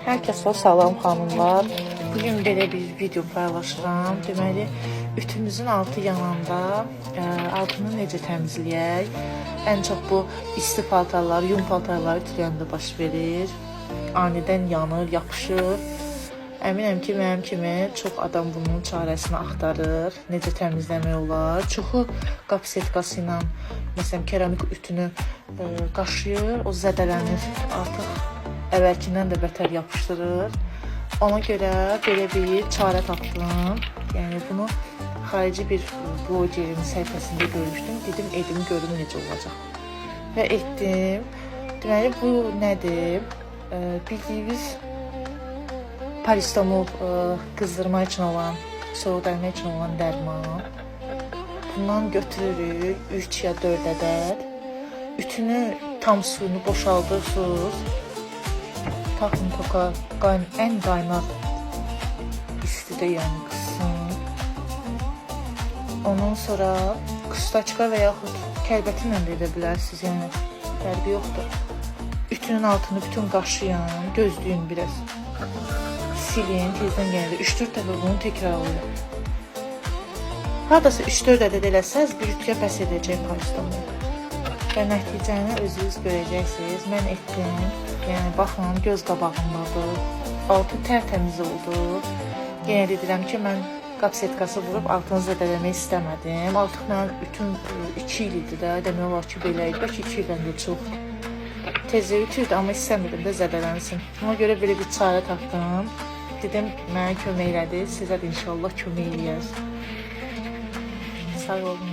Herkese salam xanımlar. Bugün belə bir video paylaşıram. Deməli, ütümüzün altı yananda altını necə təmizləyək? Ən çox bu isti paltarlar, yun paltarları ütüləyəndə baş verir. Anidən yanır, yapışır. Əminəm ki, mənim kimi çox adam bunun çarəsini axtarır. Necə təmizləmək olar? Çoxu qap setkası ilə, məsələn, keramik ütünü qaşıyır, o zədələnir artıq. Əvvəlkindən də bətər yapışdırır. Ona görə belə bir çarə tapdım. Yəni bunu xarici bir blogerin səhifəsində görmüşdüm. Dedim, edim görüm necə olacaq. Və etdim. Deməli, bu nədir? Bildiyiniz Paristamol qızdırma üçün olan, soğudurma üçün olan dərman. Bundan götürürük 3 ya 4 ədəd. Ütünü tam suyunu boşaldırsınız. Taxın toka ən qaynar istidə yəni qızsın. Ondan sonra kustaçka və yaxud kəlbəti ilə də edə bilərsiniz, yəni fərqi yoxdur. Ütünün altını bütün qaşıyın, gözləyin biraz. Silin, tezdən yenə də 3-4 dəfə bunu təkrarlayın. Haradasa 3-4 ədəd eləsəz, bir ütüyə bəs edəcək Paristamol. Və nəticəni özünüz görəcəksiniz. Mən etdim. Yəni, baxın, göz qabağındadır. Altı tərtəmiz oldu. Yenə də deyirəm ki, mən qap setkası vurub altını zədələmək istəmədim. Artıq mənim ütüm 2 il idi də. Demək olar ki, belə idi. Bəlkə 2 ildən də çox. Tezə ütüydü, amma istəmirdim də zədələnsin. Ona görə belə bir çarə tapdım. Dedim, mənə kömək elədi. Sizə də inşallah kömək eləyər. Sağ olun.